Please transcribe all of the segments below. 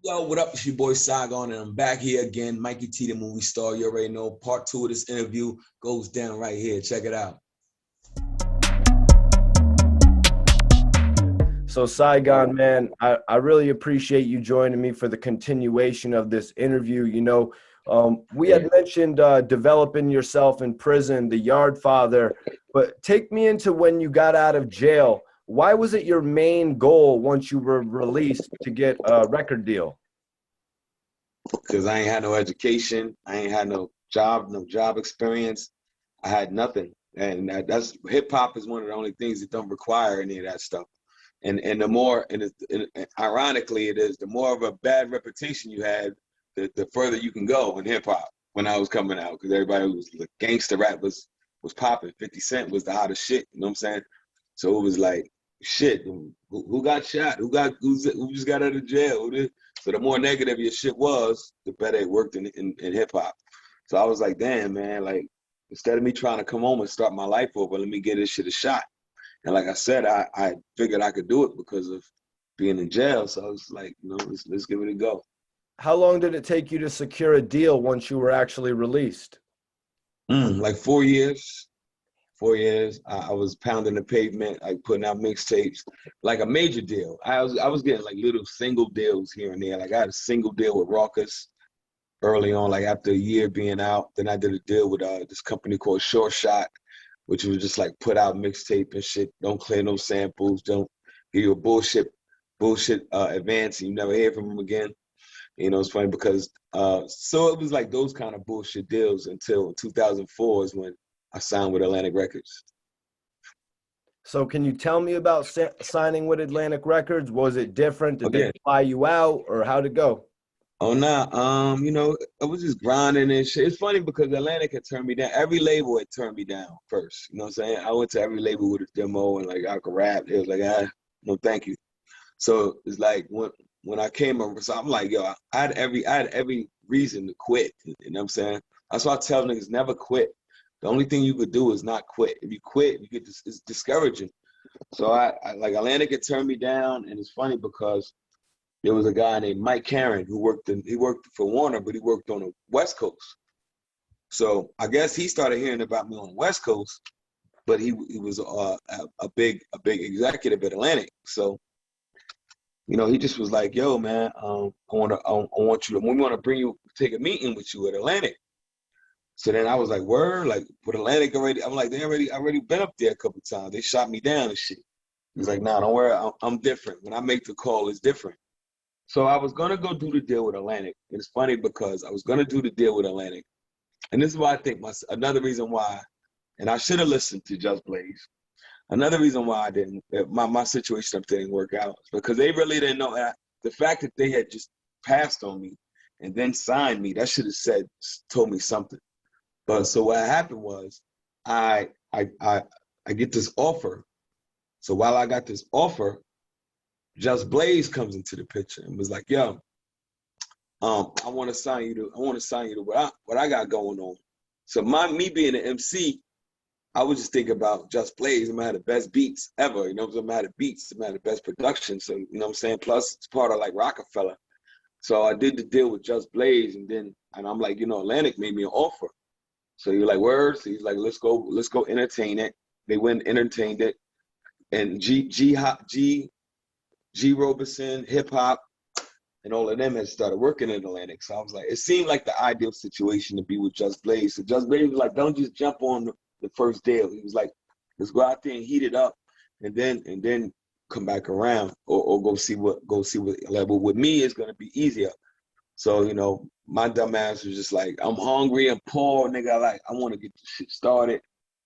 Yo, what up? It's your boy Saigon, and I'm back here again. Mikey T, the movie star. You already know. Part 2 of this interview goes down right here. Check it out. So Saigon, man, I really appreciate you joining me for the continuation of this interview. We had mentioned developing yourself in prison, the Yard Father, but take me into when you got out of jail. Why was it your main goal once you were released to get a record deal? Because I ain't had no education. I ain't had no job experience. I had nothing. And that's hip hop is one of the only things that don't require any of that stuff. And the more, and ironically, it is the more of a bad reputation you had, the further you can go in hip hop. When I was coming out, because everybody was like, gangster rap was popping. 50 Cent was the hottest shit. You know what I'm saying? So it was like, shit. Who got shot? Who just got out of jail? So the more negative your shit was, the better it worked in hip hop. So I was like, damn, man, like instead of me trying to come home and start my life over, let me get this shit a shot. And like I said, I figured I could do it because of being in jail. So I was like, let's give it a go. How long did it take you to secure a deal once you were actually released? Like 4 years. 4 years. I was pounding the pavement, like putting out mixtapes, like a major deal. I was getting like little single deals here and there. Like I had a single deal with Raucus early on, like after a year being out. Then I did a deal with this company called Short Shot, which was just like put out mixtape and shit. Don't clear no samples. Don't give you a bullshit advance, and you never hear from them again. It's funny because so it was like those kind of bullshit deals until 2004 is when I signed with Atlantic Records. So can you tell me about signing with Atlantic Records? Was it different? Did they fly you out, or how'd it go? Oh, nah. I was just grinding and shit. It's funny because Atlantic had turned me down. Every label had turned me down first. You know what I'm saying? I went to every label with a demo and like I could rap. It was like, no, thank you. So it's like when I came over, so I'm like, yo, I had every reason to quit. You know what I'm saying? That's why I tell niggas never quit. The only thing you could do is not quit. If you quit, it's discouraging. So I like Atlantic had turned me down, and it's funny because there was a guy named Mike Karen who worked for Warner, but he worked on the West Coast. So I guess he started hearing about me on the West Coast, but he was a big executive at Atlantic. So he just was like, yo, man, I want you to, we want to take a meeting with you at Atlantic. So then I was like, word, like, with Atlantic already, I'm like, I already been up there a couple of times. They shot me down and shit. He was like, nah, don't worry, I'm different. When I make the call, it's different. So I was going to go do the deal with Atlantic. And it's funny because I was going to do the deal with Atlantic. And this is why I think another reason why, and I should have listened to Just Blaze. Another reason why I didn't, my situation up didn't work out is because they really didn't know that. The fact that they had just passed on me and then signed me, that should have told me something. But so what happened was I get this offer. So while I got this offer, Just Blaze comes into the picture and was like, yo, I want to sign you to what I got going on. So me being an MC, I was just thinking about Just Blaze. I'm gonna have the best beats ever. I'm gonna have the beats, I'm gonna have the best production. So you know what I'm saying? Plus it's part of like Roc-A-Fella. So I did the deal with Just Blaze, and I'm like, Atlantic made me an offer. So you're like, word? So he's like, let's go entertain it. They went and entertained it. And G Robeson, hip hop, and all of them had started working in Atlantic. So I was like, it seemed like the ideal situation to be with Just Blaze. So Just Blaze was like, don't just jump on the first deal. He was like, let's go out there and heat it up, and then come back around or go see what level. With me, it's gonna be easier. So my dumb ass was just like, I'm hungry, I'm poor, nigga. I want to get this shit started.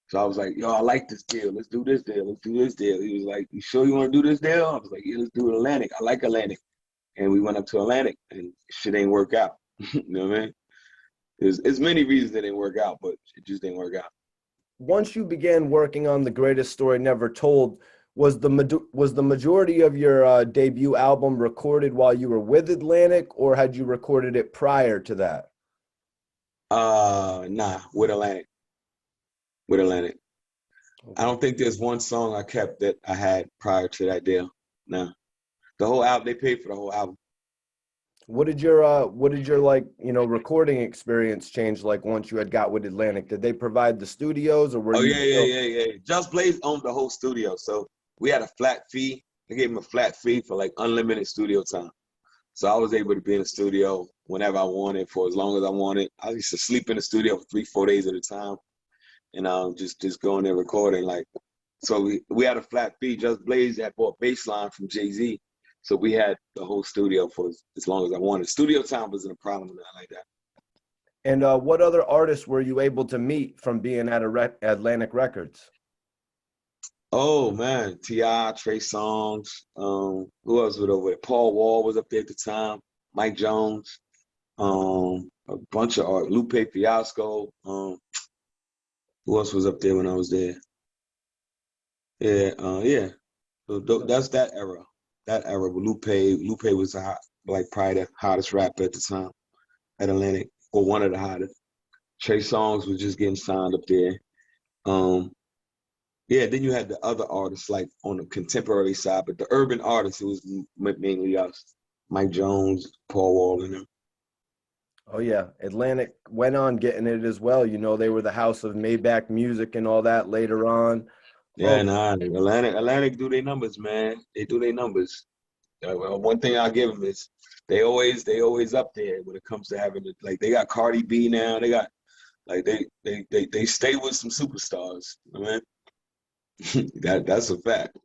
So I was like, yo, I like this deal. Let's do this deal. Let's do this deal. He was like, you sure you want to do this deal? I was like, yeah, let's do it Atlantic. I like Atlantic. And we went up to Atlantic, and shit ain't work out. You know what I mean? There's many reasons that didn't work out, but it just didn't work out. Once you began working on The Greatest Story Never Told, was the majority of your debut album recorded while you were with Atlantic, or had you recorded it prior to that? Nah, with Atlantic. With Atlantic. Okay. I don't think there's one song I kept that I had prior to that deal. No. The whole album, they paid for the whole album. what did your like, you know, recording experience change like once you had got with Atlantic? Did they provide the studios or were Oh you yeah, still? yeah. Just Blaze owned the whole studio, so we had a flat fee. They gave him a flat fee for like unlimited studio time. So I was able to be in the studio whenever I wanted, for as long as I wanted. I used to sleep in the studio for 3, 4 days at a time, and just go in there recording. Like, so we had a flat fee. Just Blaze had bought baseline from Jay-Z, so we had the whole studio for as long as I wanted. Studio time wasn't a problem, not like that. And what other artists were you able to meet from being at Atlantic Records? Oh man, T.I., Trey Songz, who else was over there? Paul Wall was up there at the time. Mike Jones, a bunch of art. Lupe Fiasco. Who else was up there when I was there? Yeah, yeah. So that's that era. That era with Lupe. Lupe was like probably the hottest rapper at the time at Atlantic, or one of the hottest. Trey Songz was just getting signed up there. Um, yeah, then you had the other artists like on the contemporary side, but the urban artists, it was mainly us. Mike Jones, Paul Wall, and them. Oh yeah, Atlantic went on getting it as well. You know, they were the house of Maybach music and all that later on. Yeah, nah, Atlantic do their numbers, man. They do their numbers. Well, one thing I'll give them is they always up there when it comes to having it. Like they got Cardi B now. They got like they stay with some superstars. I mean, that's a fact.